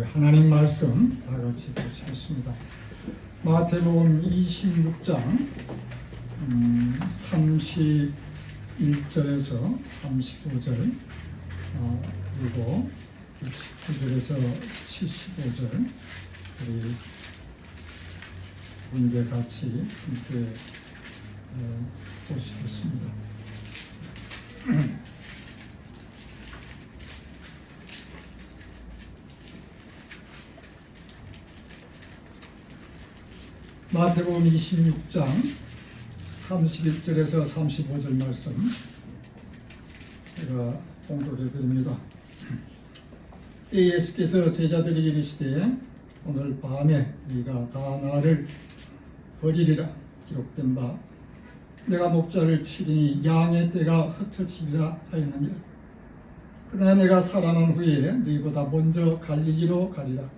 하나님 말씀 다 같이 보시겠습니다. 마태복음 26장 31절에서 35절 그리고 19절에서 75절 우리 함께 같이 함께 보시겠습니다. 마태복음 26장 31절에서 35절 말씀 제가 봉독해 드립니다. 때 예수께서 제자들에게 이르시되 오늘 밤에 네가 다 나를 버리리라 기록된 바 내가 목자를 치리니 양의 떼가 흩어지리라 하였느니라. 그러나 내가 살아난 후에 너희보다 먼저 갈릴리로 가리라.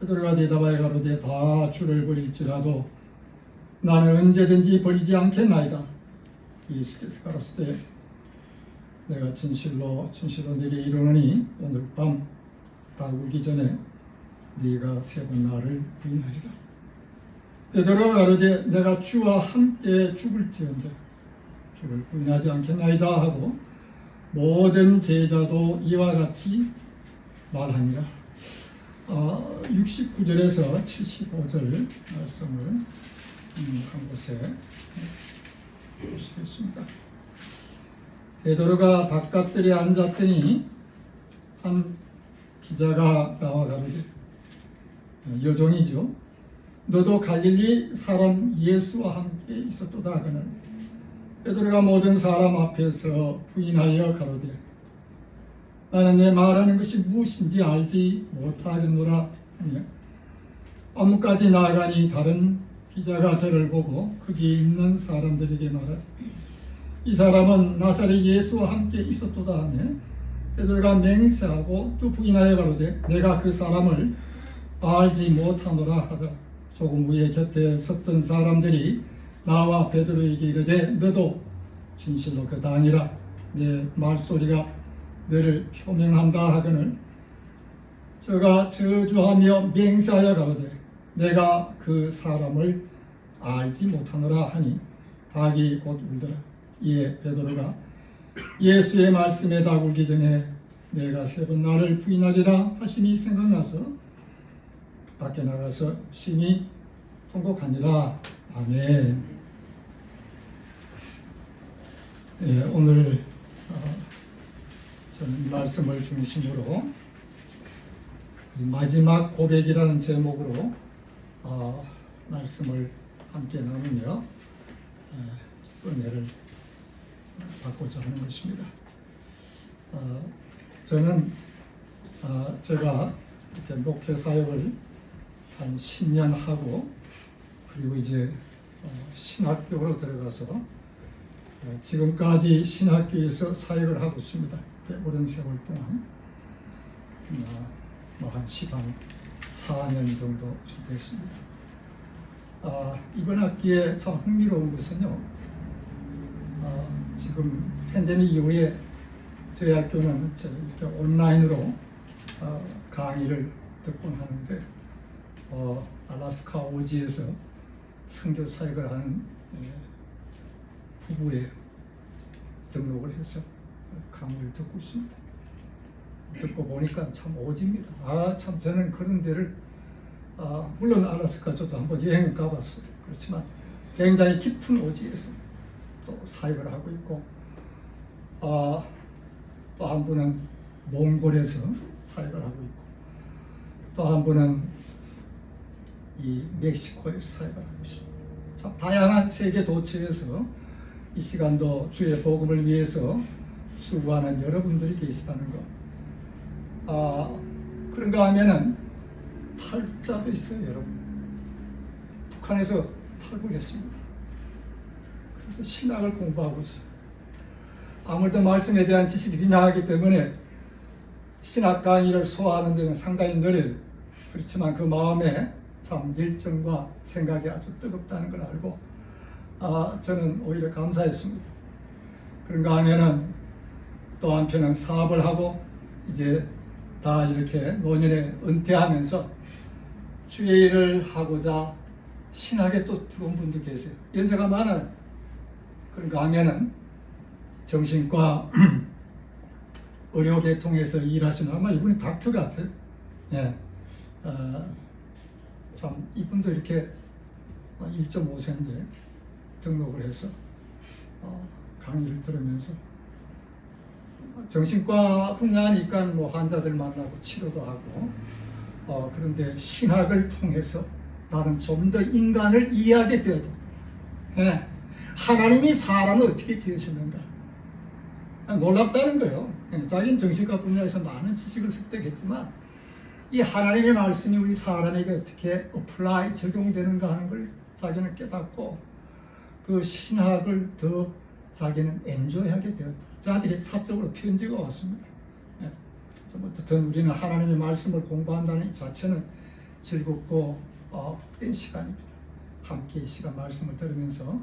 베드로가 대답하여 가로되 다 주를 버릴지라도 나는 언제든지 버리지 않겠나이다. 예수께서 가라사대 내가 진실로 내게 이르노니 오늘 밤 다 울기 전에 네가 세 번 나를 부인하리라. 베드로가 가로되 내가 주와 함께 죽을지언정 주를 부인하지 않겠나이다 하고 모든 제자도 이와 같이 말하니라. 69절에서 75절 말씀을 한 곳에 보시겠습니다. 베드로가 바깥들에 앉았더니 한 기자가 나와 가로되 여종이죠. 너도 갈릴리 사람 예수와 함께 있었도다 하거늘 베드로가 모든 사람 앞에서 부인하여 가로되 나는 내 말하는 것이 무엇인지 알지 못하겠노라 하며 안문까지 나아가니 다른 기자가 저를 보고 거기 있는 사람들에게 말하되 이 사람은 나사렛 예수와 함께 있었도다 하며 베드로가 맹세하고 또 부인하여 가로되 내가 그 사람을 알지 못하노라 하더라. 조금 후에 곁에 섰던 사람들이 나와 베드로에게 이르되 너도 진실로 그다 아니라 내 말소리가 너를 표명한다 하거늘 저가 저주하며 맹세하여 가로되 내가 그 사람을 알지 못하노라 하니 닭이 곧 울더라. 이에 베드로가 예수의 말씀에 닭 울기 전에 내가 세 번 나를 부인하리라 하심이 생각나서 밖에 나가서 심히 통곡하니라. 아멘. 네, 오늘 저는 이 말씀을 중심으로 마지막 고백이라는 제목으로 말씀을 함께 나누며 은혜를 받고자 하는 것입니다. 저는 제가 이렇게 목회 사역을 한 10년 하고 그리고 이제 신학교로 들어가서 지금까지 신학교에서 사역을 하고 있습니다. 오랜 세월 동안 한 14년 정도 됐습니다. 이번 학기에 참 흥미로운 것은요. 지금 팬데믹 이후에 저희 학교는 이렇게 온라인으로 강의를 듣곤 하는데 알래스카 오지에서 선교 사역을 하는 부부에 등록을 해서 강의를 듣고 있습니다. 듣고 보니까 참 오지입니다. 참 저는 그런 데를 물론 알래스카 저도 한번 여행 가봤어요. 그렇지만 굉장히 깊은 오지에서 또 사역을 하고 있고 또 한 분은 몽골에서 사역을 하고 있고 또 한 분은 이 멕시코에서 사역을 하고 있습니다. 참 다양한 세계 도처에서 이 시간도 주의 복음을 위해서 수고하는 여러분들이 계시다는 것. 그런가 하면은 탈자도 있어요, 여러분. 북한에서 탈북했습니다. 그래서 신학을 공부하고 있어요. 아무래도 말씀에 대한 지식이 빈약하기 때문에 신학 강의를 소화하는 데는 상당히 느려요. 그렇지만 그 마음에 참 열정과 생각이 아주 뜨겁다는 걸 알고 저는 오히려 감사했습니다. 그런가 하면은 또 한편은 사업을 하고 이제 다 이렇게 노년에 은퇴하면서 주의 일을 하고자 신학에 또 들어온 분도 계세요. 연세가 많아요. 그런가 하면은 정신과 의료계통에서 일하시는, 아마 이분이 닥터 같아요. 예. 참 이분도 이렇게 1.5세인데 등록을 해서 강의를 들으면서 정신과뿐이 아니까 뭐 환자들 만나고 치료도 하고, 그런데 신학을 통해서 나는 좀 더 인간을 이해하게 되어졌다. 예. 하나님이 사람을 어떻게 지으셨는가 놀랍다는 거예요. 예. 자기는 정신과 분야에서 많은 지식을 습득했지만 이 하나님의 말씀이 우리 사람에게 어떻게 어플라이 적용되는가 하는 걸 자기는 깨닫고 그 신학을 더 자기는 엔조이하게 되었다. 저한테 사적으로 편지가 왔습니다. 예. 어떻든 우리는 하나님의 말씀을 공부한다는 이 자체는 즐겁고 복된 시간입니다. 함께 이 시간 말씀을 들으면서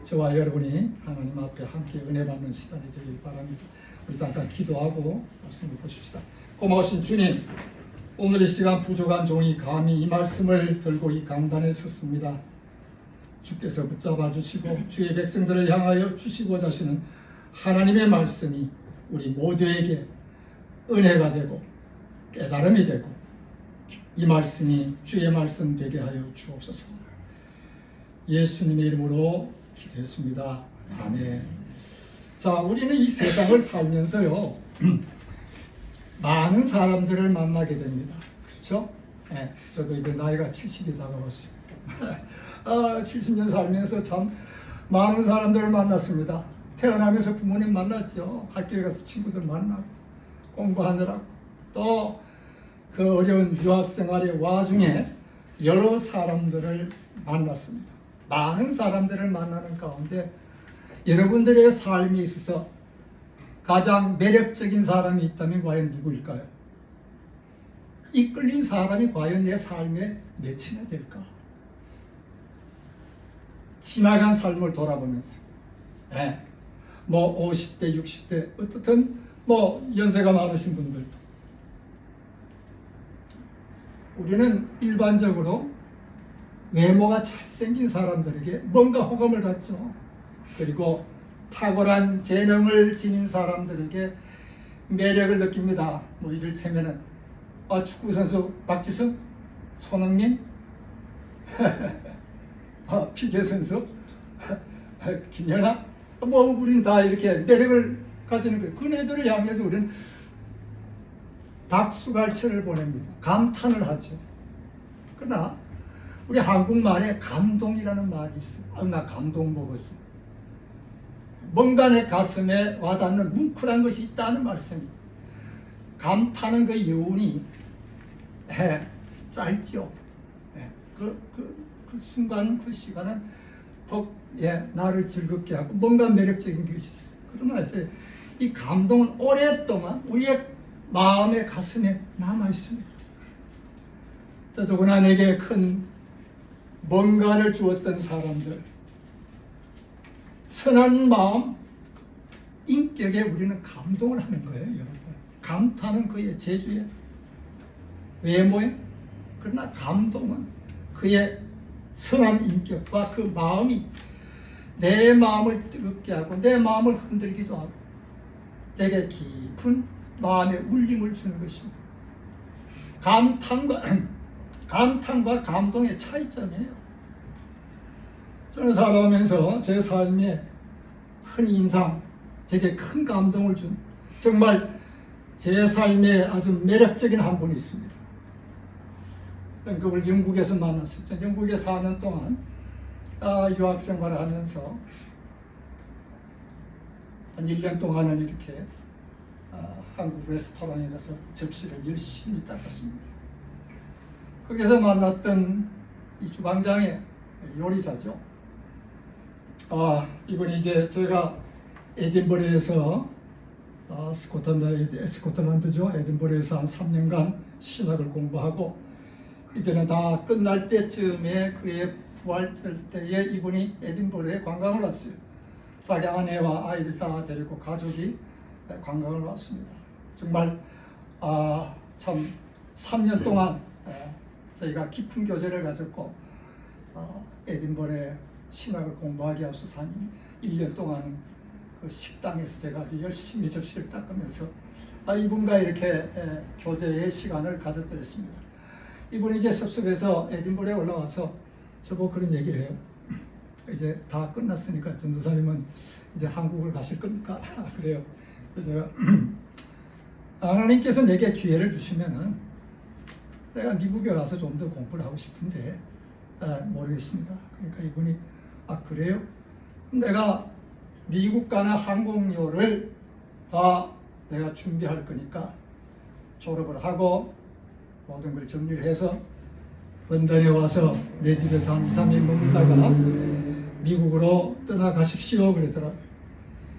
저와 여러분이 하나님 앞에 함께 은혜 받는 시간이 되길 바랍니다. 우리 잠깐 기도하고 말씀을 보십시다. 고마우신 주님, 오늘 이 시간 부족한 종이 감히 이 말씀을 들고 이 강단에 섰습니다. 주께서 붙잡아 주시고 주의 백성들을 향하여 주시고자 하시는 하나님의 말씀이 우리 모두에게 은혜가 되고 깨달음이 되고 이 말씀이 주의 말씀 되게 하여 주옵소서. 예수님의 이름으로 기도했습니다. 아멘. 자, 우리는 이 세상을 살면서요 많은 사람들을 만나게 됩니다. 그렇죠? 네, 저도 이제 나이가 70이 다가왔어요. 70년 살면서 참 많은 사람들을 만났습니다. 태어나면서 부모님 만났죠. 학교에 가서 친구들 만나고 공부하느라고 또 그 어려운 유학 생활의 와중에 여러 사람들을 만났습니다. 많은 사람들을 만나는 가운데 여러분들의 삶에 있어서 가장 매력적인 사람이 있다면 과연 누구일까요? 이끌린 사람이 과연 내 삶에 몇이나 될까? 지나간 삶을 돌아보면서 뭐 50대, 60대 어떻든 뭐 연세가 많으신 분들도 우리는 일반적으로 외모가 잘생긴 사람들에게 뭔가 호감을 갖죠. 그리고 탁월한 재능을 지닌 사람들에게 매력을 느낍니다. 뭐 이를테면은 축구선수 박지성, 손흥민, 피겨선수 김연아, 뭐 우린 다 이렇게 매력을 가지는 거예요. 그네들을 향해서 우리는 박수갈채를 보냅니다. 감탄을 하죠. 그러나 우리 한국말에 감동이라는 말이 있어요. 나 감동 먹었어. 뭔가 내 가슴에 와닿는 뭉클한 것이 있다는 말씀입니다. 감탄은 그 여운이 짧죠. 그 순간, 그 시간은 나를 즐겁게 하고 뭔가 매력적인 것이 있어요. 그러나 이제 이 감동은 오랫동안 우리의 마음의 가슴에 남아 있습니다. 더더구나 내게 큰 뭔가를 주었던 사람들, 선한 마음, 인격에 우리는 감동을 하는 거예요, 여러분. 감탄은 그의 재주에, 외모에, 그러나 감동은 그의 선한 인격과 그 마음이 내 마음을 뜨겁게 하고 내 마음을 흔들기도 하고 내게 깊은 마음의 울림을 주는 것입니다. 감탄과 감동의 차이점이에요. 저는 살아오면서 제 삶에 큰 인상, 제게 큰 감동을 준 정말 제 삶에 아주 매력적인 한 분이 있습니다. 그걸 영국에서 만났었죠. 영국에 4년 동안 유학생활을 하면서 한 1년 동안은 이렇게 한국 레스토랑에 가서 접시를 열심히 닦았습니다. 거기서 만났던 이 주방장의 요리사죠. 이분이 이제 제가 에딘버러에서 스코틀랜드죠. 에딘버러에서 한 3년간 신학을 공부하고 이제는 다 끝날 때쯤에 그의 부활절 때에 이분이 에딘버러에 관광을 왔어요. 자기 아내와 아이들 다 데리고 가족이 관광을 왔습니다. 정말 참 3년 동안 저희가 깊은 교제를 가졌고 에딘버러에 신학을 공부하기 앞서서 한 1년 동안 그 식당에서 제가 아주 열심히 접시를 닦으면서 이분과 이렇게 교제의 시간을 가졌더랬습니다. 이분이 이제 섭섭해서 에딘버러에 올라와서 저보고 그런 얘기를 해요. 이제 다 끝났으니까 전도사님은 이제 한국을 가실 겁니까? 그래요. 그래서 제가 하나님께서 내게 기회를 주시면은 내가 미국에 와서 좀 더 공부를 하고 싶은데 모르겠습니다. 그러니까 이분이 그래요? 내가 미국 가는 항공료를 다 내가 준비할 거니까 졸업을 하고 모든 걸 정리를 해서 런던에 와서 내 집에서 한 2, 3일 머물다가 미국으로 떠나가십시오 그러더라고요.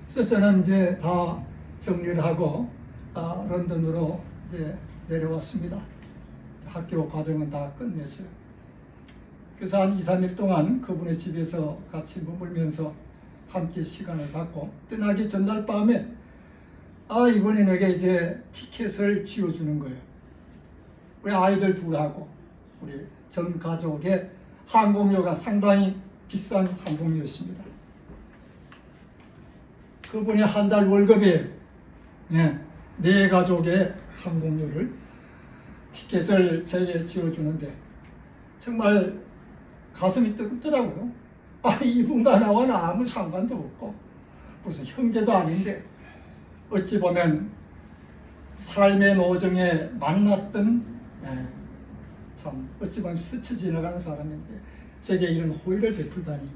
그래서 저는 이제 다 정리를 하고 런던으로 이제 내려왔습니다. 학교 과정은 다 끝냈어요. 그래서 한 2, 3일 동안 그분의 집에서 같이 머물면서 함께 시간을 갖고 떠나기 전날 밤에 이번에 내게 이제 티켓을 쥐어주는 거예요. 우리 아이들 둘하고 우리 전 가족의 항공료가 상당히 비싼 항공료였습니다. 그분이 한 달 월급에 네 가족의 항공료를 티켓을 저에게 지어주는데 정말 가슴이 뜨겁더라고요. 이분과 나와는 아무 상관도 없고 무슨 형제도 아닌데 어찌 보면 삶의 노정에 만났던 참 어찌 보면 스쳐 지나가는 사람인데 제게 이런 호의를 베풀다니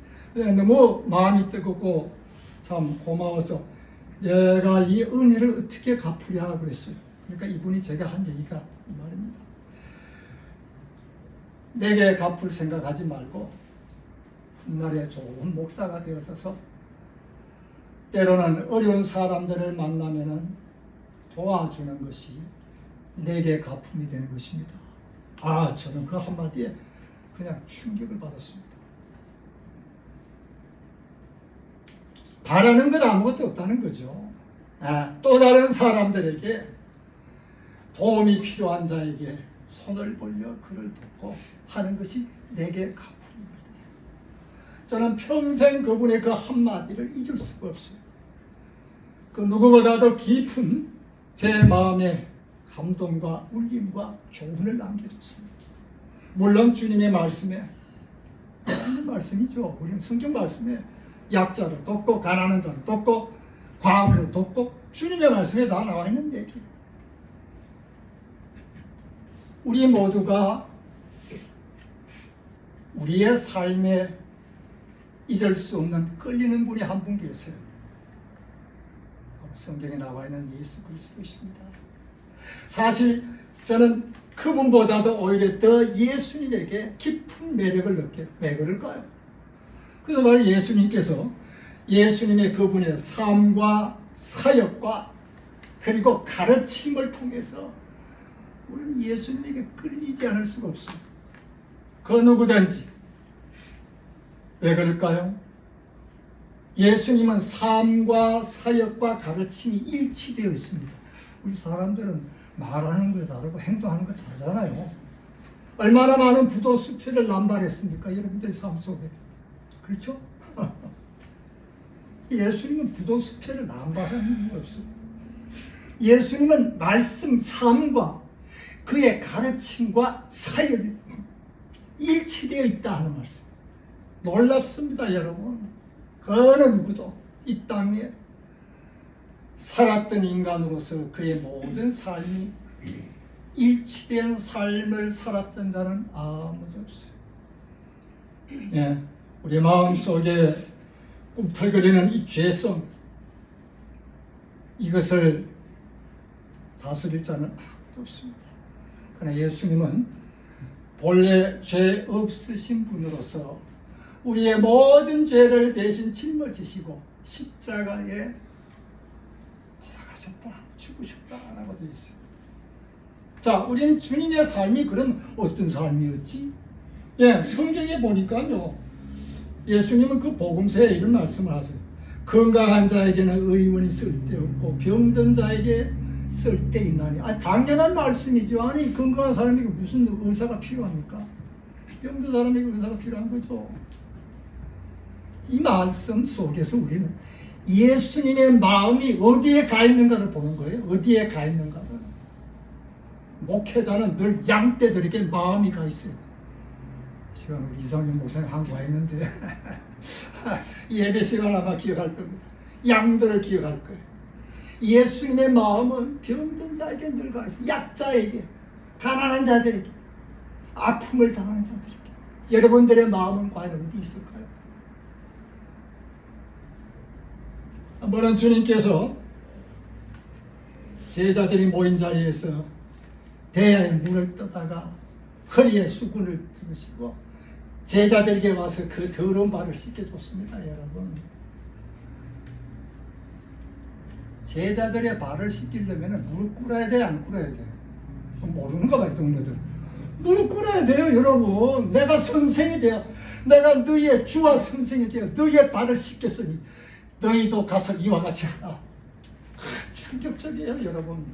너무 마음이 뜨겁고 참 고마워서 내가 이 은혜를 어떻게 갚으랴 그랬어요. 그러니까 이분이 제가 한 얘기가 이 말입니다. 내게 갚을 생각하지 말고 훗날에 좋은 목사가 되어져서 때로는 어려운 사람들을 만나면은 도와주는 것이 내게 갚음이 되는 것입니다. 저는 그 한마디에 그냥 충격을 받았습니다. 바라는 건 아무것도 없다는 거죠. 또 다른 사람들에게 도움이 필요한 자에게 손을 벌려 그를 돕고 하는 것이 내게 갚음입니다. 저는 평생 그분의 그 한마디를 잊을 수가 없어요. 그 누구보다도 깊은 제 마음에 감동과 울림과 교훈을 남겨줬습니다. 물론 주님의 말씀에 하나님 말씀이죠. 우리는 성경 말씀에 약자를 돕고 가난한 자를 돕고 과부를 돕고 주님의 말씀에 다 나와 있는 얘기. 우리 모두가 우리의 삶에 잊을 수 없는 끌리는 분이 한 분 계세요. 성경에 나와 있는 예수 그리스도이십니다. 사실 저는 그분보다도 오히려 더 예수님에게 깊은 매력을 느껴요. 왜 그럴까요? 그래서 바로 예수님께서 예수님의 그분의 삶과 사역과 그리고 가르침을 통해서 우리는 예수님에게 끌리지 않을 수가 없어요. 그 누구든지. 왜 그럴까요? 예수님은 삶과 사역과 가르침이 일치되어 있습니다. 우리 사람들은 말하는 거 다르고 행동하는 거 다르잖아요. 얼마나 많은 부도수표를 남발했습니까? 여러분들의 삶 속에. 그렇죠? 예수님은 부도수표를 남발하는 게 없어요. 예수님은 말씀, 삶과 그의 가르침과 사역이 일치되어 있다 하는 말씀. 놀랍습니다, 여러분. 그 어느 누구도 이 땅에 살았던 인간으로서 그의 모든 삶이 일치된 삶을 살았던 자는 아무도 없어요. 우리 마음속에 꿈틀거리는 이 죄성, 이것을 다스릴 자는 아무도 없습니다. 그러나 예수님은 본래 죄 없으신 분으로서 우리의 모든 죄를 대신 짊어지시고 십자가에 돌아가셨다, 죽으셨다라고 되어 있어요. 자, 우리는 주님의 삶이 그럼 어떤 삶이었지? 성경에 보니까요, 예수님은 그 복음서에 이런 말씀을 하세요. 건강한 자에게는 의원이 쓸데없고 병든 자에게 쓸 때 있나니. 당연한 말씀이죠. 아니 건강한 사람에게 무슨 의사가 필요합니까? 병든 사람에게 의사가 필요한 거죠. 이 말씀 속에서 우리는 예수님의 마음이 어디에 가 있는가를 보는 거예요. 어디에 가 있는가를. 목회자는 늘 양떼들에게 마음이 가 있어요. 지금 우리 이상민 목사님 한국 와 있는데 예배 시간 아마 기억할 겁니다. 양들을 기억할 거예요. 예수님의 마음은 병든 자에게 늘 가 있어요. 약자에게, 가난한 자들에게, 아픔을 당하는 자들에게. 여러분들의 마음은 과연 어디 있을까요? 한 번은 주님께서 제자들이 모인 자리에서 대야에 물을 떠다가 허리에 수건을 들으시고 제자들에게 와서 그 더러운 발을 씻겨줬습니다. 여러분, 제자들의 발을 씻기려면 무릎 꿇어야 돼, 안 꿇어야 돼? 모르는가 봐요, 동료들. 무릎 꿇어야 돼요, 여러분. 내가 선생이 되어, 내가 너희의 주와 선생이 되어 너희의 발을 씻겼으니 너희도 가서 이와 같이 하라. 충격적이에요, 여러분.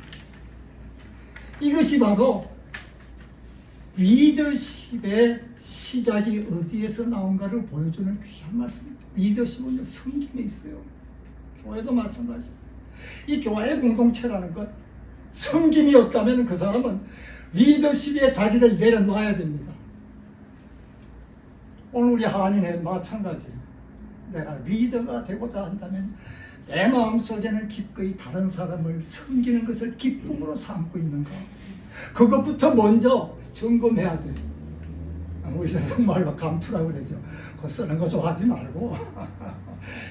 이것이 바로 리더십의 시작이 어디에서 나온가를 보여주는 귀한 말씀입니다. 리더십은 섬김에 있어요. 교회도 마찬가지입니다. 이 교회 공동체라는 것, 섬김이 없다면 그 사람은 리더십의 자리를 내려놔야 됩니다. 오늘 우리 한인회 마찬가지예요. 내가 리더가 되고자 한다면 내 마음속에는 기꺼이 다른 사람을 섬기는 것을 기쁨으로 삼고 있는가, 그것부터 먼저 점검해야 돼. 우리 정말로 감투라고 그러죠. 그거 쓰는 거 좋아하지 말고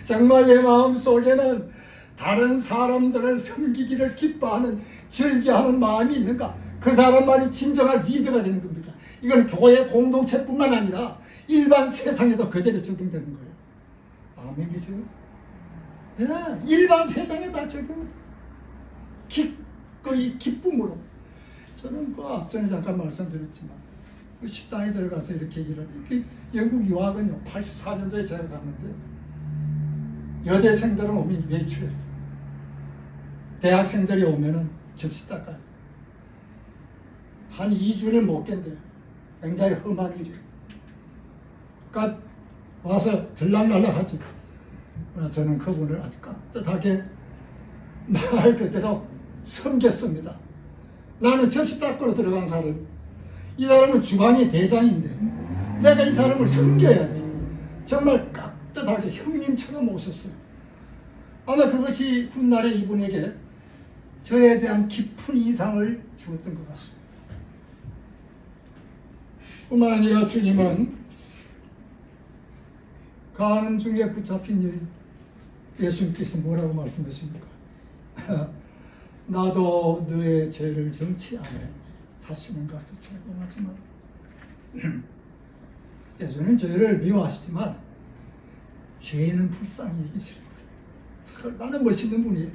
정말 내 마음속에는 다른 사람들을 섬기기를 기뻐하는, 즐겨하는 마음이 있는가, 그 사람만이 진정한 리더가 되는 겁니다. 이건 교회 공동체뿐만 아니라 일반 세상에도 그대로 적용되는 거예요. 아멘이세요? 예, 일반 세상에 다 적용돼요. 기꺼이 기쁨으로. 저는 그 앞전에 잠깐 말씀드렸지만 그 식당에 들어가서 이렇게 일을, 영국 유학은요 84년도에 제가 갔는데 여대생들은 오면 외출했어요. 대학생들이 오면은 접시 닦아요. 한 2주를 못 견뎌요. 굉장히 험한 일이에요. 그러니까 와서 들락날락하지. 그러나 저는 그분을 아주 깍듯하게 말 그대로 섬겼습니다. 나는 접시 닦으러 들어간 사람, 이 사람은 주방의 대장인데 내가 이 사람을 섬겨야지. 정말 깍듯하게 형님처럼 오셨어요. 아마 그것이 훗날에 이분에게 저에 대한 깊은 인상을 주었던 것 같습니다. 뿐만 아니라 주님은 가늠 중에 붙잡힌 예수님께서 뭐라고 말씀하십니까? 나도 너의 죄를 정치하네. 다시는 가서 출범하지 마라. 예수님 죄를 미워하시지만 죄는 불쌍히 여기시는 분이에요. 얼마나 멋있는 분이에요.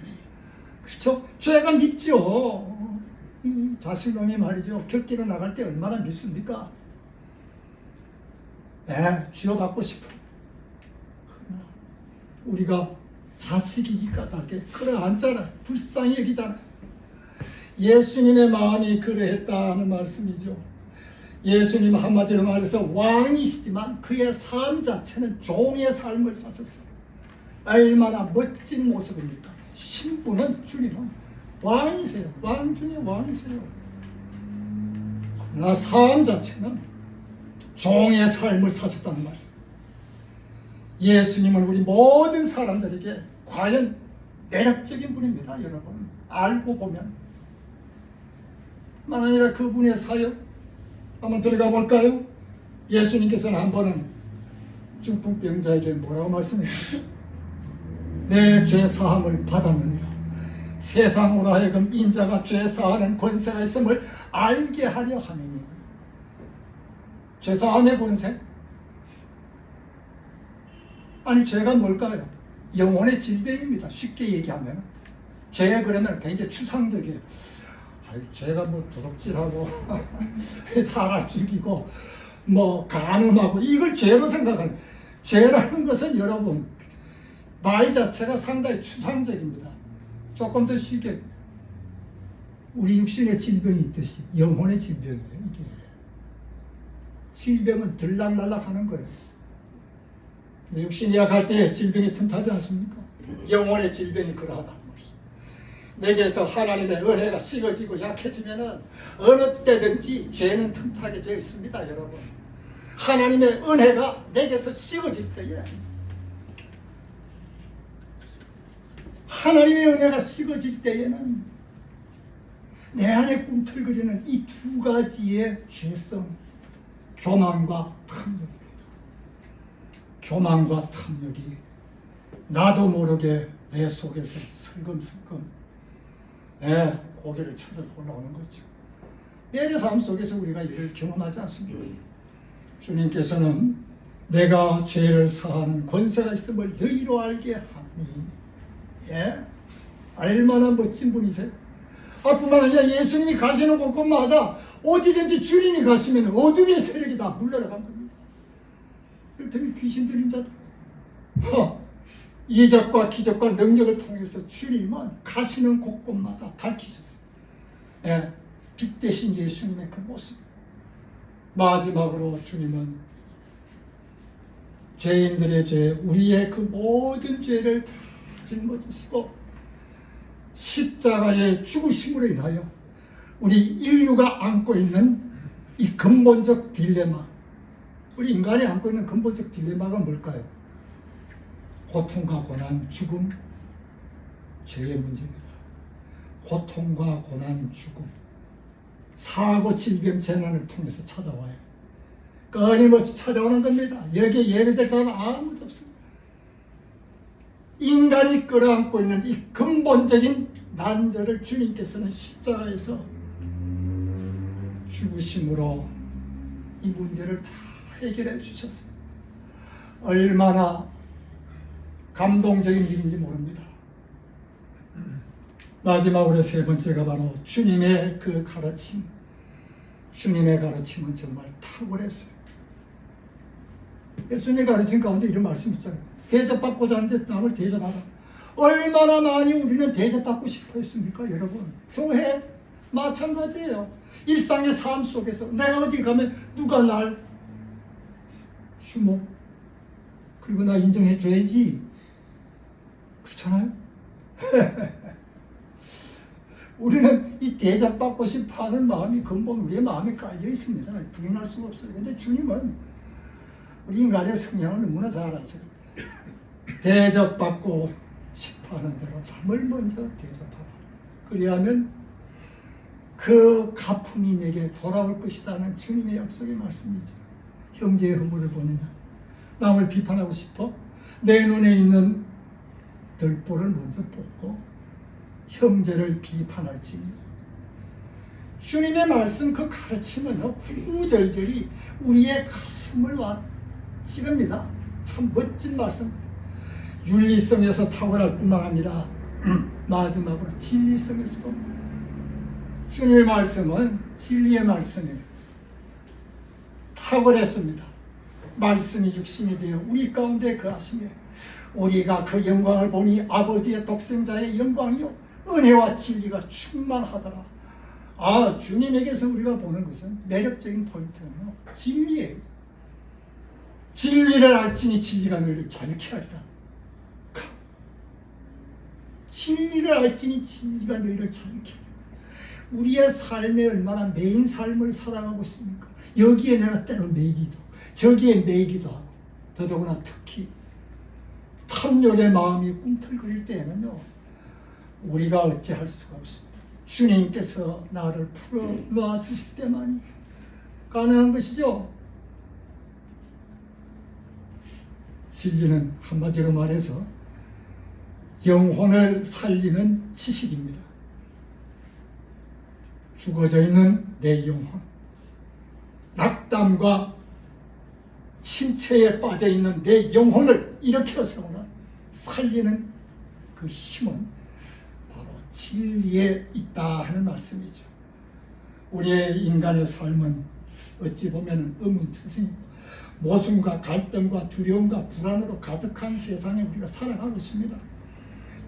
그렇죠? 죄가 밉죠. 자신감이 말이죠. 격기로 나갈 때 얼마나 밉습니까? 네, 쥐어받고 싶어. 그러나 우리가 자식이기 까닭에 끌어안잖아요. 불쌍히 여기잖아요. 예수님의 마음이 그러했다는 말씀이죠. 예수님 한마디로 말해서 왕이시지만 그의 삶 자체는 종의 삶을 사셨어요. 얼마나 멋진 모습입니까? 신부는 주님은 왕이세요. 왕 중에 왕이세요. 그러나 삶 자체는 종의 삶을 사셨다는 말씀. 예수님은 우리 모든 사람들에게 과연 매력적인 분입니다. 여러분 알고 보면. 만 아니라 그분의 사역 한번 들어가 볼까요? 예수님께서는 한 번은 중풍병자에게 뭐라고 말씀해요? 내 죄 사함을 받았느니라. 세상으로 하여금 인자가 죄 사하는 권세가 있음을 알게 하려 하느니. 죄 사함의 권세? 아니 죄가 뭘까요? 영혼의 질병입니다. 쉽게 얘기하면 죄 그러면 굉장히 추상적이에요. 아유, 죄가 뭐 도둑질하고 사람 죽이고 뭐 간음하고 이걸 죄로 생각하는. 죄라는 것은 여러분 말 자체가 상당히 추상적입니다. 조금 더 쉽게 우리 육신의 질병이 있듯이 영혼의 질병이에요. 이게 질병은 들락날락 하는 거예요. 육신이 약할 때 질병이 틈타지 않습니까? 영혼의 질병이 그러하다는 말씀. 내게서 하나님의 은혜가 식어지고 약해지면은 어느 때든지 죄는 틈타게 되어 있습니다, 여러분. 하나님의 은혜가 내게서 식어질 때에, 하나님의 은혜가 식어질 때에는 내 안에 꿈틀거리는 이 두 가지의 죄성, 교만과 탐욕입니다. 교만과 탐욕이 나도 모르게 내 속에서 슬금슬금 고개를 쳐들어 올라오는 거죠. 내의 삶 속에서 우리가 이를 경험하지 않습니까? 주님께서는 내가 죄를 사하는 권세가 있음을 너희로 알게 하니, 얼마나 멋진 분이세요. 뿐만 아니라 예수님이 가시는 곳곳마다 어디든지 주님이 가시면 어둠의 세력이 다 물러나간 겁니다. 이를테면 귀신 들린 자들, 이적과 기적과 능력을 통해서 주님은 가시는 곳곳마다 밝히셨어요. 빛 대신 예수님의 그 모습. 마지막으로 주님은 죄인들의 죄, 우리의 그 모든 죄를 다 짊어지시고 십자가의 죽으심으로 인하여 우리 인류가 안고 있는 이 근본적 딜레마, 우리 인간이 안고 있는 근본적 딜레마가 뭘까요? 고통과 고난, 죽음, 죄의 문제입니다. 고통과 고난, 죽음, 사고, 질병, 재난을 통해서 찾아와요. 끊임없이 찾아오는 겁니다. 여기에 예배될 사람은 아무도 없습니다. 인간이 끌어안고 있는 이 근본적인 난제를 주님께서는 십자가에서 죽으심으로 이 문제를 다 해결해 주셨어요. 얼마나 감동적인 일인지 모릅니다. 마지막으로 세 번째가 바로 주님의 그 가르침. 주님의 가르침은 정말 탁월했어요. 예수님의 가르침 가운데 이런 말씀 있잖아요. 대접받고자 하는데 남을 대접하라. 얼마나 많이 우리는 대접받고 싶어 했습니까, 여러분? 교회 마찬가지예요. 일상의 삶 속에서 내가 어디 가면 누가 날 주목, 그리고 나 인정해 줘야지. 그렇잖아요? 우리는 이 대접받고 싶어 하는 마음이 근본 우리의 마음에 깔려 있습니다. 부인할 수가 없어요. 근데 주님은 우리 인간의 성향을 너무나 잘 아세요. 대접받고 싶어 하는 대로 남을 먼저 대접하라. 그리하면 그 가품이 내게 돌아올 것이라는 주님의 약속의 말씀이죠. 형제의 허물을 보느냐? 남을 비판하고 싶어? 내 눈에 있는 들보를 먼저 뽑고 형제를 비판할지니. 주님의 말씀 그 가르침은요, 구구절절이 우리의 가슴을 찌릅니다. 참 멋진 말씀. 윤리성에서 탁월할 뿐만 아니라 마지막으로 진리성에서도 주님의 말씀은 진리의 말씀이에요. 탁월했습니다. 말씀이 육신이 되어 우리 가운데 거하시며 우리가 그 영광을 보니 아버지의 독생자의 영광이요 은혜와 진리가 충만하더라. 주님에게서 우리가 보는 것은 매력적인 포인트는요, 진리예요. 진리를 알지니 진리가 너희를 자유케 하리라. 진리를 알지니 진리가 너희를 자유케 하리라. 우리의 삶에 얼마나 매인 삶을 살아가고 있습니까? 여기에 내가 때로 매이기도, 저기에 매이기도 하고, 더더구나 특히 탐욕의 마음이 꿈틀거릴 때에는요, 우리가 어찌할 수가 없습니다. 주님께서 나를 풀어놓아 주실 때만이 가능한 것이죠. 진리는 한마디로 말해서 영혼을 살리는 지식입니다. 죽어져 있는 내 영혼, 낙담과 침체에 빠져 있는 내 영혼을 일으켜 세우는 살리는 그 힘은 바로 진리에 있다 하는 말씀이죠. 우리의 인간의 삶은 어찌 보면 의문투성이고 모순과 갈등과 두려움과 불안으로 가득한 세상에 우리가 살아가고 있습니다.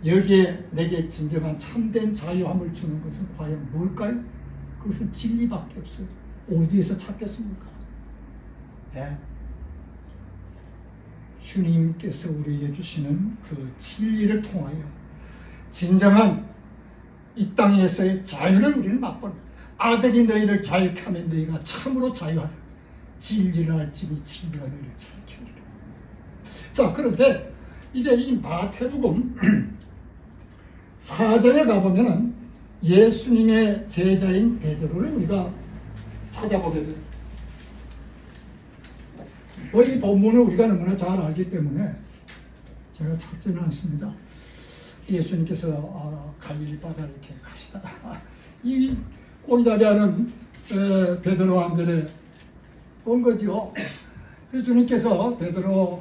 여기에 내게 진정한 참된 자유함을 주는 것은 과연 뭘까요? 그것은 진리밖에 없어요. 어디에서 찾겠습니까? 네. 주님께서 우리에게 주시는 그 진리를 통하여 진정한 이 땅에서의 자유를 우리는 맛보는, 아들이 너희를 자유케 하면 너희가 참으로 자유하라. 진리를 알지니 진리가 너희를 자유케 하리라. 자, 그런데 이제 이 마태복음 4장에 가보면은 예수님의 제자인 베드로를 우리가 찾아보게 돼요. 이 본문을 우리가 너무나 잘 알기 때문에 제가 찾지는 않습니다. 예수님께서 갈릴리 바다 이렇게 가시다가 이 고기잡이하는 베드로와 안드레 온 거죠. 주님께서 베드로와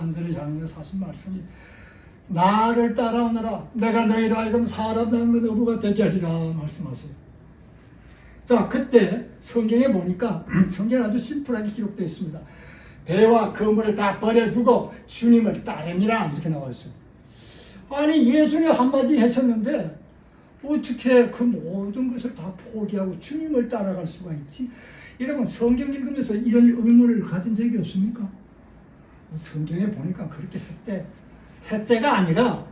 안드레를 향해서 하신 말씀이 나를 따라오너라. 내가 너희를 하여금 사람 닮는 어부가 되게 하리라 말씀하세요. 자, 그때 성경에 보니까 성경은 아주 심플하게 기록되어 있습니다. 배와 그물을 다 버려두고 주님을 따릅니다. 이렇게 나와 있어요. 아니, 예수님 한마디 하셨는데 어떻게 그 모든 것을 다 포기하고 주님을 따라갈 수가 있지? 여러분, 성경 읽으면서 이런 의문을 가진 적이 없습니까? 성경에 보니까 그렇게 했대가 아니라,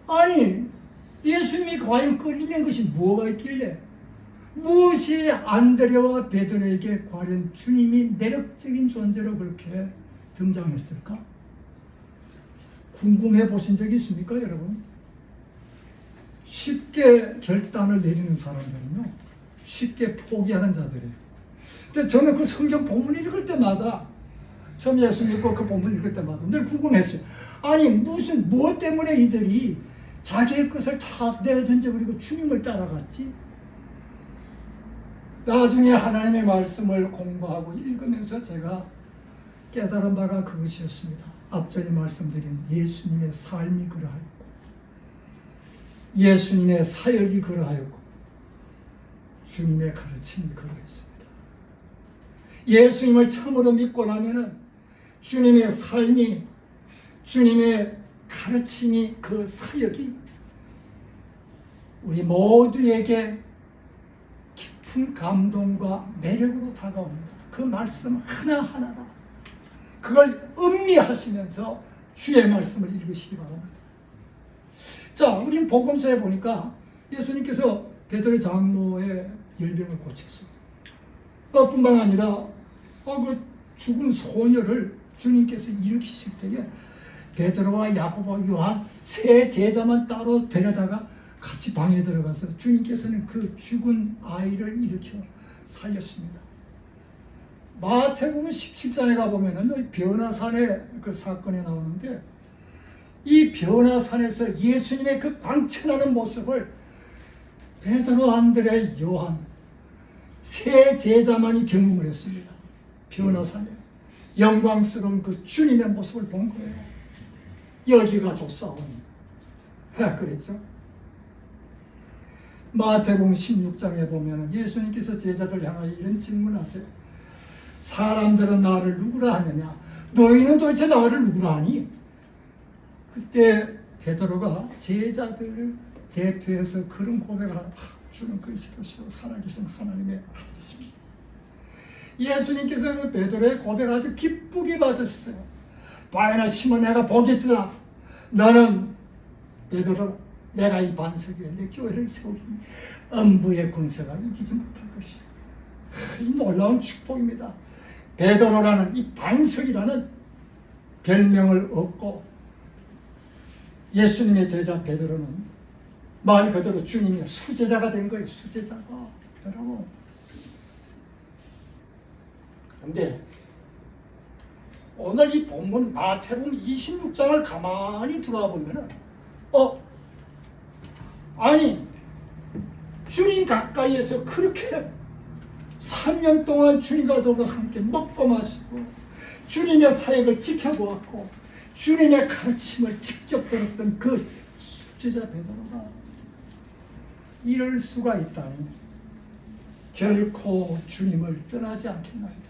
아니, 예수님이 과연 끌리는 것이 뭐가 있길래, 무엇이 안드레와 베드로에게 과연 주님이 매력적인 존재로 그렇게 등장했을까? 궁금해 보신 적이 있습니까, 여러분? 쉽게 결단을 내리는 사람들은요, 쉽게 포기하는 자들이에요. 근데 저는 그 성경 본문 읽을 때마다, 처음 예수 믿고 그 본문 읽을 때마다 늘 궁금했어요. 아니, 무엇 때문에 이들이 자기의 것을 다 내던져버리고 주님을 따라갔지? 나중에 하나님의 말씀을 공부하고 읽으면서 제가 깨달은 바가 그것이었습니다. 앞전에 말씀드린 예수님의 삶이 그러하였고, 예수님의 사역이 그러하였고, 주님의 가르침이 그러했습니다. 예수님을 참으로 믿고 나면은 주님의 삶이, 주님의 가르침이, 그 사역이 우리 모두에게 깊은 감동과 매력으로 다가옵니다. 그 말씀 하나하나가 그걸 음미하시면서 주의 말씀을 읽으시기 바랍니다. 자, 우린 복음서에 보니까 예수님께서 베드로의 장모의 열병을 고쳤어요. 뿐만 아니라 그 죽은 소녀를 주님께서 일으키실 때에 베드로와 야고보, 요한 세 제자만 따로 데려다가 같이 방에 들어가서 주님께서는 그 죽은 아이를 일으켜 살렸습니다. 마태복음 17장에 가보면은 변화산의 그 사건이 나오는데, 이 변화산에서 예수님의 그 광채나는 모습을 베드로, 안드레, 요한 세 제자만이 경험을 했습니다. 변화산에 영광스러운 그 주님의 모습을 본 거예요. 여기가 좋사오니 그랬죠. 마태복음 16장에 보면 예수님께서 제자들 향하여 이런 질문하세요. 사람들은 나를 누구라 하느냐? 너희는 도대체 나를 누구라 하니? 그때 베드로가 제자들을 대표해서 그런 고백을 하나, 주는 그리스도시요 살아계신 하나님의 아들이십니다. 예수님께서 그 베드로의 고백을 아주 기쁘게 받으셨어요. 바요나 시몬, 내가 보겠다. 너는 베드로라, 내가 이 반석 위에 내 교회를 세우리니 음부의 군세가 이기지 못할 것이야. 이 놀라운 축복입니다. 베드로라는 이 반석이라는 별명을 얻고 예수님의 제자 베드로는 말 그대로 주님의 수제자가 된 거예요. 수제자가. 여러분, 그런데 오늘 이 본문 마태복음 26장을 가만히 들어와 보면은 아니, 주님 가까이에서 그렇게 3년 동안 주님과 더불어 함께 먹고 마시고 주님의 사역을 지켜보았고 주님의 가르침을 직접 들었던 그 수제자 베드로가 이럴 수가 있다니 결코 주님을 떠나지 않겠나이다.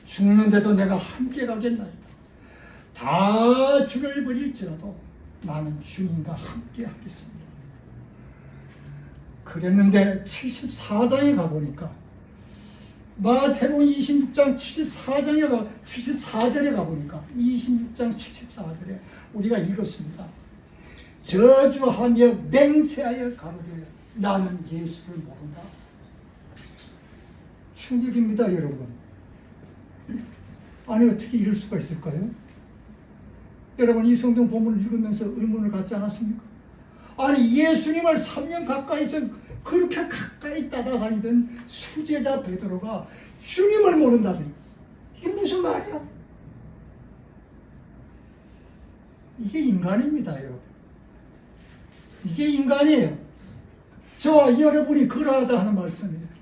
죽는데도 내가 함께 가겠나이다. 다 주를 버릴지라도 나는 주님과 함께 하겠습니다. 그랬는데 74장에 가보니까 마태복음 26장 74절에 가보니까 26장 74절에 우리가 읽었습니다. 저주하며 맹세하여 가로되 나는 예수를 모른다. 충격입니다, 여러분. 아니 어떻게 이럴 수가 있을까요? 여러분 이 성경 본문을 읽으면서 의문을 갖지 않았습니까? 아니 예수님을 3년 가까이서 그렇게 가까이 따라다니던 수제자 베드로가 주님을 모른다더니 이게 무슨 말이야? 이게 인간입니다, 여러분. 이게 인간이에요. 저와 여러분이 그러하다 하는 말씀이에요.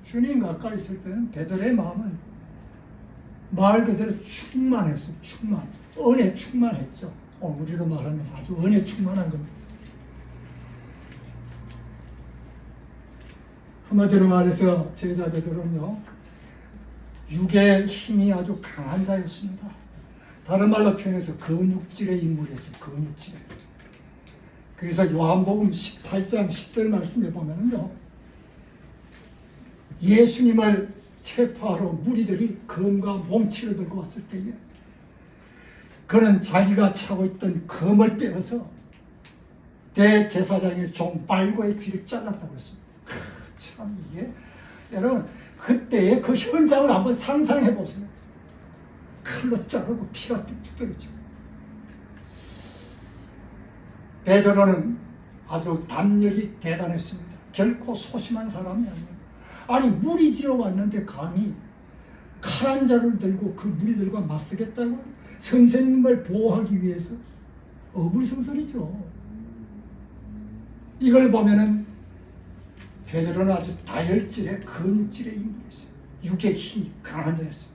주님 가까이 있을 때는 베드로의 마음은 말 그대로 충만했어요. 충만. 은혜 충만했죠. 우리로 말하면 아주 은혜 충만한 겁니다. 한마디로 말해서 제자 베드로는요, 육의 힘이 아주 강한 자였습니다. 다른 말로 표현해서 근육질의 인물이었어요. 근육질. 그래서 요한복음 18장 10절 말씀에 보면은요, 예수님을 체포하러 무리들이 검과 몽치를 들고 왔을 때에 그는 자기가 차고 있던 검을 빼어서 대제사장의 종 발고의 귀를 잘랐다고 했습니다. 참 이게 여러분 그때의 그 현장을 한번 상상해 보세요. 칼로 자르고 피가 뚝뚝 떨어지고. 베드로는 아주 담력이 대단했습니다. 결코 소심한 사람이 아니에요. 아니 물이 지어 왔는데 감히 칼 한 자를 들고 그 무리들과 맞서겠다고? 선생님을 보호하기 위해서 어불성설이죠. 이걸 보면은 베드로는 아주 다혈질의 근육질의 인물이었어요. 육의 힘이 강한 자였어요.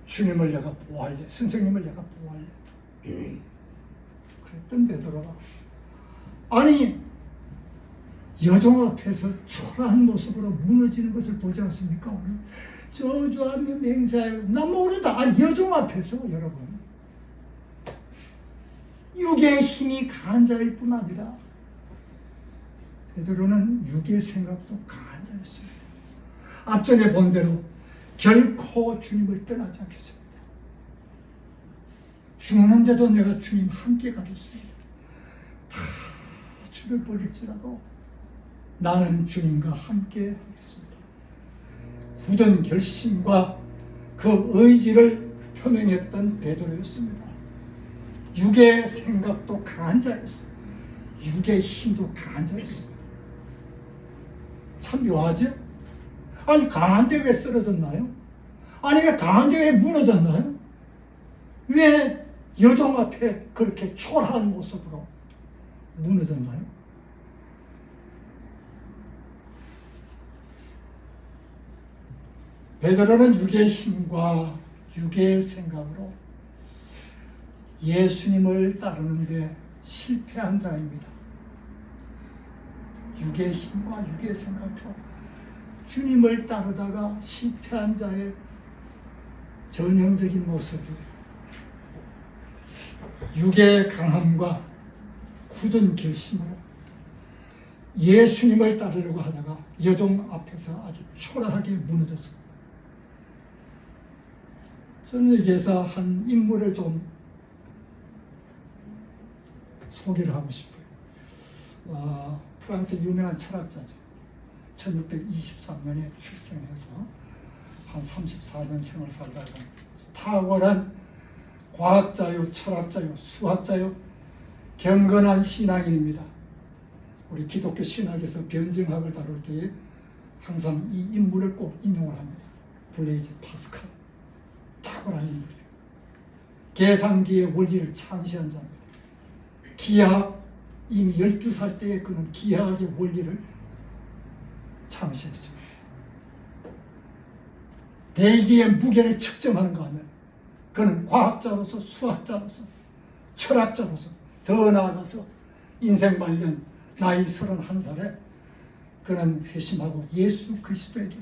주님을 내가 보호할래, 선생님을 내가 보호할래. 그랬던 베드로가 아니 여종 앞에서 초라한 모습으로 무너지는 것을 보지 않습니까? 오늘 저주하며 맹세하여 나 모른다. 아니 여종 앞에서 여러분 육의 힘이 강한 자일 뿐 아니라 베드로는 육의 생각도 강한 자였습니다. 앞전에 본 대로 결코 주님을 떠나지 않겠습니다. 죽는데도 내가 주님 함께 가겠습니다. 다 죽을 뻔일지라도 나는 주님과 함께 하겠습니다. 굳은 결심과 그 의지를 표명했던 베드로였습니다. 육의 생각도 강한 자였어요. 육의 힘도 강한 자였습니다. 참 묘하죠? 아니 강한데 왜 쓰러졌나요? 아니 왜 강한데 왜 무너졌나요? 왜 여종 앞에 그렇게 초라한 모습으로 무너졌나요? 베드로는 육의 힘과 육의 생각으로 예수님을 따르는데 실패한 자입니다. 육의 힘과 육의 생각으로 주님을 따르다가 실패한 자의 전형적인 모습이에요. 육의 강함과 굳은 결심으로 예수님을 따르려고 하다가 여종 앞에서 아주 초라하게 무너졌습니다. 저는 여기에서 한 인물을 좀 소개를 하고 싶어요. 프랑스 유명한 철학자죠. 1623년에 출생해서 한 34년 생을 살다가 탁월한 과학자요, 철학자요, 수학자요, 경건한 신앙인입니다. 우리 기독교 신학에서 변증학을 다룰 때에 항상 이 인물을 꼭 인용을 합니다. 블레이즈 파스칼. 탁월한 인물이에요. 계산기의 원리를 창시한 자입니다. 기하학, 이미 12살 때에 그는 기하학의 원리를 창시했습니다. 대기의 무게를 측정하는가 하면 그는 과학자로서 수학자로서 철학자로서 더 나아가서 인생 말년 나이 31살에 그는 회심하고 예수 그리스도에게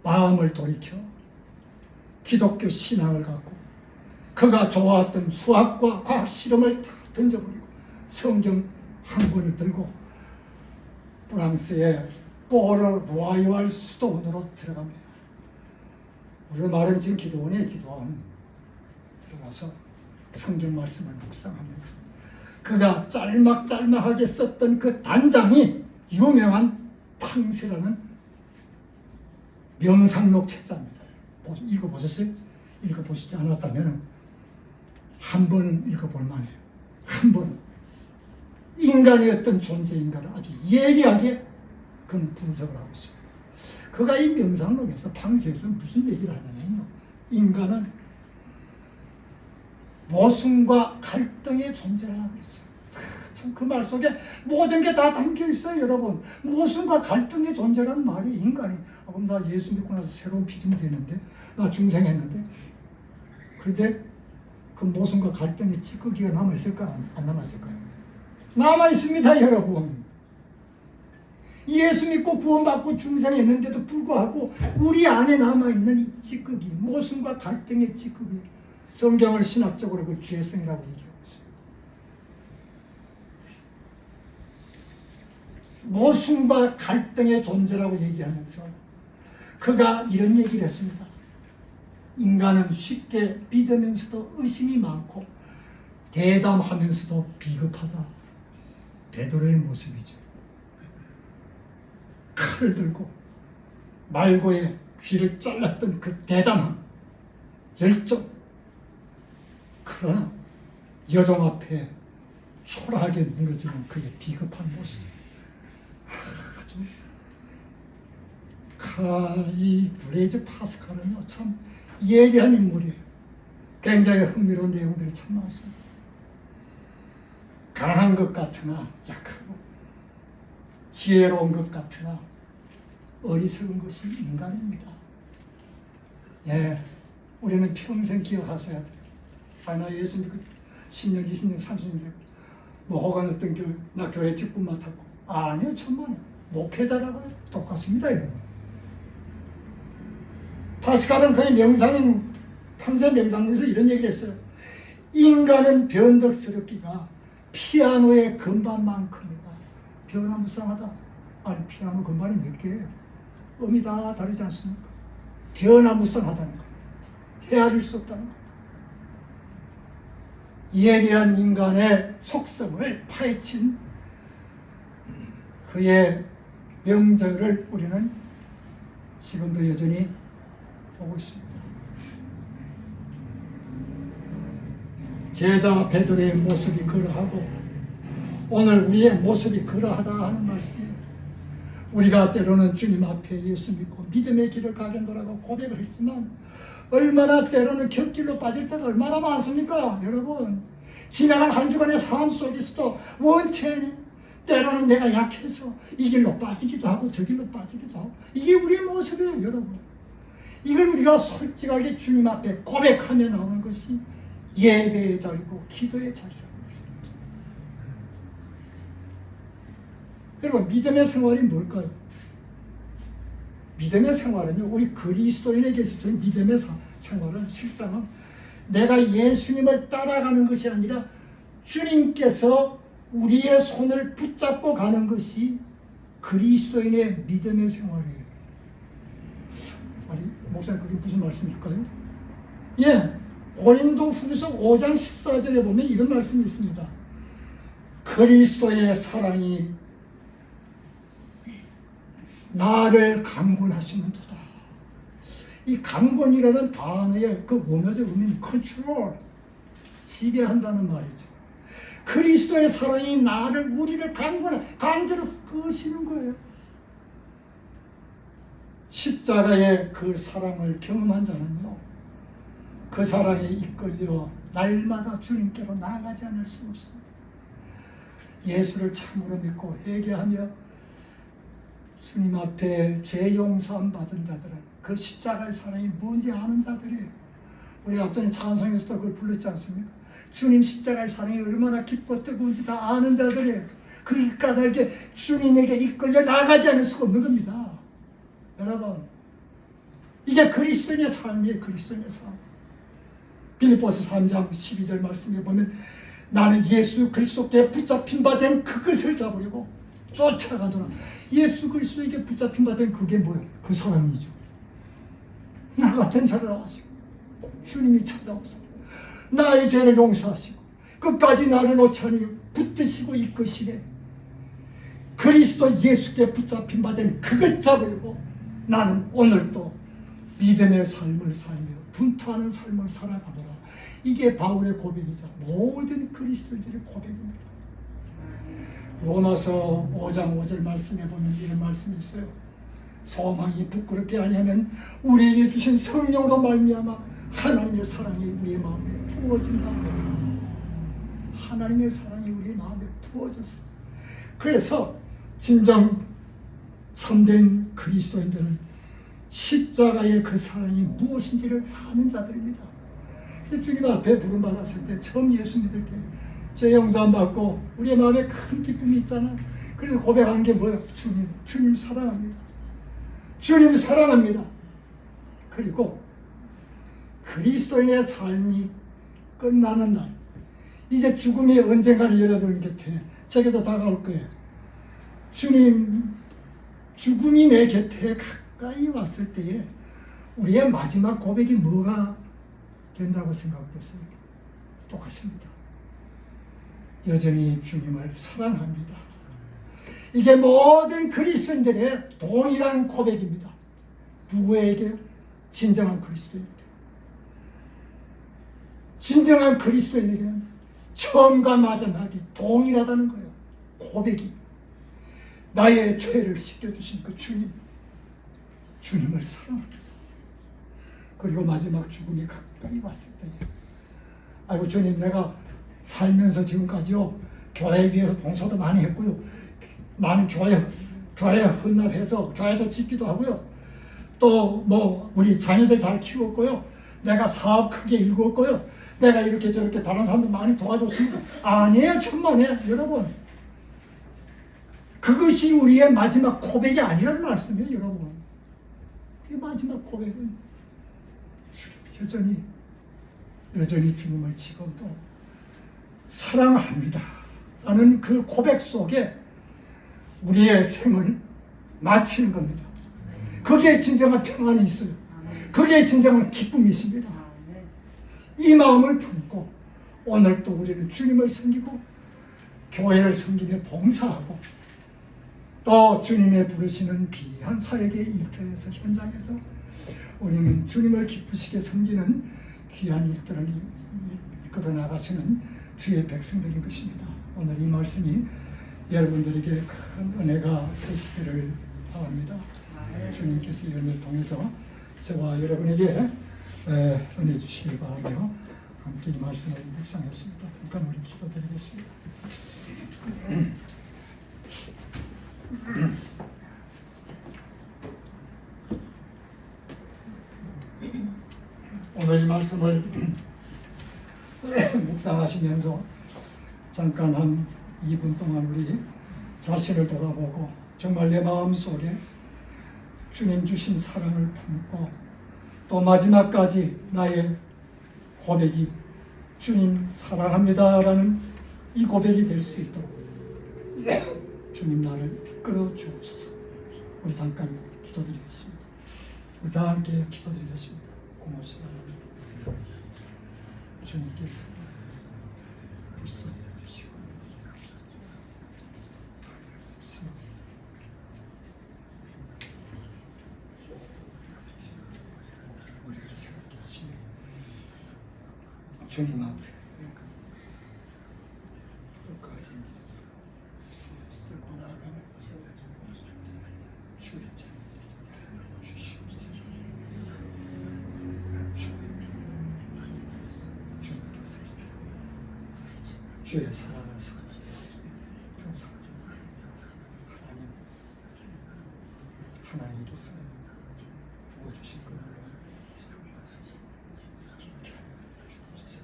마음을 돌이켜 기독교 신앙을 갖고 그가 좋아했던 수학과 과학 실험을 다 던져버리고 성경 한 권을 들고 프랑스의 포르 로이알 수도원으로 들어갑니다. 우리가 말하면 지금 기도원이에요. 기도원 들어가서 성경 말씀을 묵상하면서 그가 짤막짤막하게 썼던 그 단장이 유명한 탕세라는 명상록 책자입니다. 읽어보셨어요? 읽어보시지 않았다면 한 번은 읽어볼 만해요. 한 번은. 인간의 어떤 존재인가를 아주 예리하게 그는 분석을 하고 있습니다. 그가 이 명상록에서 탕세에서 무슨 얘기를 하냐면요. 인간은 모순과 갈등의 존재라고 했어요. 참 그 말 속에 모든 게 다 담겨 있어요, 여러분. 모순과 갈등의 존재라는 말이 인간이 그럼 나 예수 믿고 나서 새로운 피조물이 됐는데 나 중생했는데 그런데 그 모순과 갈등의 찌꺼기가 남아있을까? 안 남아있을까요? 남아있습니다, 여러분. 예수 믿고 구원받고 중생했는데도 불구하고 우리 안에 남아있는 이 찌꺼기, 모순과 갈등의 찌꺼기, 성경을 신학적으로 그 죄성이라고 얘기하고 있습니다. 모순과 갈등의 존재라고 얘기하면서 그가 이런 얘기를 했습니다. 인간은 쉽게 믿으면서도 의심이 많고 대담하면서도 비겁하다. 베드로의 모습이죠. 칼을 들고 말고의 귀를 잘랐던 그 대담함, 열정. 그러나 여종 앞에 초라하게 무너지는 그의 비겁한 모습. 아주 이 블레이즈 파스칼은요 참 예리한 인물이에요. 굉장히 흥미로운 내용들이 참 많습니다. 강한 것 같으나 약하고 지혜로운 것 같으나 어리석은 것이 인간입니다. 예, 우리는 평생 기억하셔야 돼요. 나 예수 믿고 10년, 20년, 30년 되고 뭐 혹은 어떤 나 교회 직분 맡았고 아니요, 천만에 목회자라고요. 똑같습니다, 여러분. 파스칼은 그의 명상인 탕세 명상에서 이런 얘기를 했어요. 인간은 변덕스럽기가 피아노의 건반만큼이다. 변화무쌍하다. 아니 피아노 건반이 몇 개예요? 음이 다 다르지 않습니까? 변화무쌍하다는 거예요. 헤아릴 수 없다는 거예요. 예리한 인간의 속성을 파헤친 그의 명절을 우리는 지금도 여전히 보고 있습니다. 제자 베드로의 모습이 그러하고 오늘 우리의 모습이 그러하다 하는 말씀이에요. 우리가 때로는 주님 앞에 예수 믿고 믿음의 길을 가겠노라고 고백을 했지만 얼마나 때로는 곁길로 빠질 때가 얼마나 많습니까? 여러분, 지나간 한 주간의 삶 속에서도 원체 때로는 내가 약해서 이 길로 빠지기도 하고 저 길로 빠지기도 하고 이게 우리의 모습이에요, 여러분. 이걸 우리가 솔직하게 주님 앞에 고백하며 나오는 것이 예배의 자리고 기도의 자리라고 했습니다. 여러분, 믿음의 생활이 뭘까요? 믿음의 생활은요, 우리 그리스도인에게 있어서 믿음의 생활은 실상은 내가 예수님을 따라가는 것이 아니라 주님께서 우리의 손을 붙잡고 가는 것이 그리스도인의 믿음의 생활이에요. 아니, 목사님, 그게 무슨 말씀일까요? 예, 고린도 후서 5장 14절에 보면 이런 말씀이 있습니다. 그리스도의 사랑이 나를 강권하시는도다. 이 강권이라는 단어의 그 원어적 의미는 컨트롤, 지배한다는 말이죠. 그리스도의 사랑이 우리를 강제로 끄시는 거예요. 십자가의 그 사랑을 경험한 자는요, 그 사랑에 이끌려 날마다 주님께로 나아가지 않을 수 없습니다. 예수를 참으로 믿고 회개하며 주님 앞에 죄 용서함 받은 자들은 그 십자가의 사랑이 뭔지 아는 자들이에요. 우리 앞전에 찬송에서도 그걸 불렀지 않습니까? 주님 십자가의 사랑이 얼마나 깊고 뜨거운지 다 아는 자들이에요. 그 까닭에 주님에게 이끌려 나가지 않을 수가 없는 겁니다. 여러분, 이게 그리스도인의 삶이에요. 그리스도인의 삶. 빌립보서 3장 12절 말씀에 보면 나는 예수 그리스도께 붙잡힌 바 된 그것을 잡으려고 쫓아가더라. 예수 그리스도에게 붙잡힌 바 된 그게 뭐예요? 그 사랑이죠. 나 같은 자를 아시고 주님이 찾아오셔서 나의 죄를 용서하시고 끝까지 나를 놓지 않으며 붙드시고 이끄시네. 그리스도 예수께 붙잡힌 바 된 그것 잡으려고 나는 오늘도 믿음의 삶을 살며 분투하는 삶을 살아가노라. 이게 바울의 고백이자 모든 그리스도인들의 고백입니다. 로마서 5장 5절 말씀에 보면 이런 말씀이 있어요. 소망이 부끄럽게 아니하면 우리에게 주신 성령으로 말미암아 하나님의 사랑이 우리의 마음에 부어진다. 하나님의 사랑이 우리의 마음에 부어졌어요. 그래서 진정 참된 그리스도인들은 십자가의 그 사랑이 무엇인지를 아는 자들입니다. 주님 앞에 부름받았을 때 처음 예수 믿을 때 죄 용서함 받고 우리의 마음에 큰 기쁨이 있잖아. 그래서 고백하는 게 뭐예요? 주님 사랑합니다. 주님 사랑합니다. 그리고 그리스도인의 삶이 끝나는 날, 이제 죽음이 언젠가는 여러분 곁에 제게도 다가올 거예요. 죽음이 내 곁에 가까이 왔을 때에 우리의 마지막 고백이 뭐가 된다고 생각했어요? 똑같습니다. 여전히 주님을 사랑합니다. 이게 모든 그리스도인들의 동일한 고백입니다. 누구에게? 진정한 그리스도인에게. 진정한 그리스도인에게는 처음과 마지막이 동일하다는 거예요. 고백이. 나의 죄를 씻겨주신 그 주님을 사랑합니다. 그리고 마지막 죽음이 가까이 왔을 때, 아이고 주님, 내가 살면서 지금까지요 교회 위해서 봉사도 많이 했고요, 많은 교회 헌납해서 교회도 짓기도 하고요, 또 뭐 우리 자녀들 잘 키웠고요, 내가 사업 크게 일구었고요, 내가 이렇게 저렇게 다른 사람들 많이 도와줬습니다. 아니에요, 천만에. 여러분, 그것이 우리의 마지막 고백이 아니라는 말씀이에요. 여러분, 우리의 마지막 고백은 여전히 주님을 지금도 사랑합니다 라는 그 고백 속에 우리의 생을 마치는 겁니다. 거기에 진정한 평안이 있어요. 거기에 진정한 기쁨이 있습니다. 이 마음을 품고 오늘도 우리는 주님을 섬기고 교회를 섬기며 봉사하고 또 주님의 부르시는 귀한 사역의 일터에서 현장에서 우리는 주님을 기쁘시게 섬기는 귀한 일들을 이끌어 나가시는 주의 백성들인 것입니다. 오늘 이 말씀이 여러분들에게 큰 은혜가 되시기를 바랍니다. 주님께서 이 은혜를 통해서 저와 여러분에게 은혜 주시길 바라며 함께 이 말씀을 묵상했습니다. 잠깐 우리 기도드리겠습니다. 오늘 이 말씀을 묵상하시면서 잠깐 한 2분 동안 우리 자신을 돌아보고 정말 내 마음속에 주님 주신 사랑을 품고 또 마지막까지 나의 고백이 주님 사랑합니다 라는 이 고백이 될 수 있도록 주님 나를 끌어주옵소서. 우리 잠깐 기도드리겠습니다. 우리 다 함께 기도드리겠습니다. 고맙습니다. 주님께서 불쌍히 해주시고 우리를 생각해 하시며 주님 앞에 끝까지 들고 나아가는 주의 자녀들에게 주시옵소서. 주의 사랑하사 항상 하나님께서 부어주신 것으로 깊게 하여 주옵소서.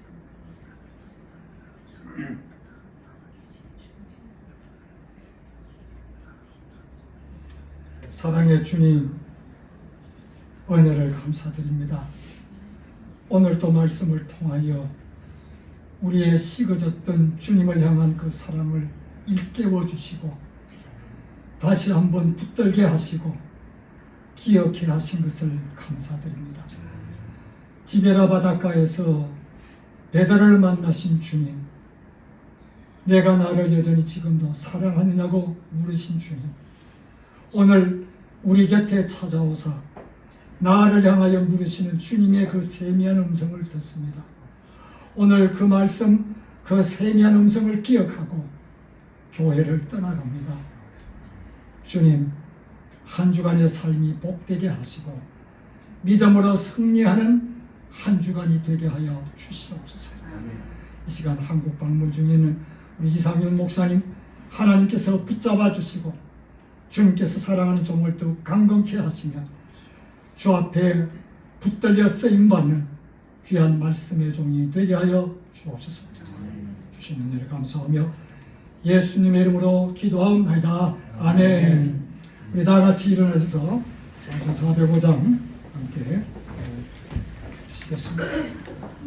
사랑의 주님, 은혜를 감사드립니다. 오늘도 말씀을 통하여 우리의 식어졌던 주님을 향한 그 사랑을 일깨워 주시고 다시 한번 붙들게 하시고 기억해 하신 것을 감사드립니다. 디베라 바닷가에서 베드로를 만나신 주님, 내가 나를 여전히 지금도 사랑하느냐고 물으신 주님, 오늘 우리 곁에 찾아오사 나를 향하여 물으시는 주님의 그 세미한 음성을 듣습니다. 오늘 그 말씀, 그 세미한 음성을 기억하고 교회를 떠나갑니다. 주님, 한 주간의 삶이 복되게 하시고 믿음으로 승리하는 한 주간이 되게 하여 주시옵소서. 이 시간 한국 방문 중에 있는 우리 이상윤 목사님, 하나님께서 붙잡아 주시고 주님께서 사랑하는 종을 더욱 강건케 하시며 주 앞에 붙들려 쓰임받는 귀한 말씀의 종이 되게 하여 주옵소서. 주신 은혜를 감사하며 예수님의 이름으로 기도하옵나이다. 아멘. 우리 다 같이 일어나셔서 405장 함께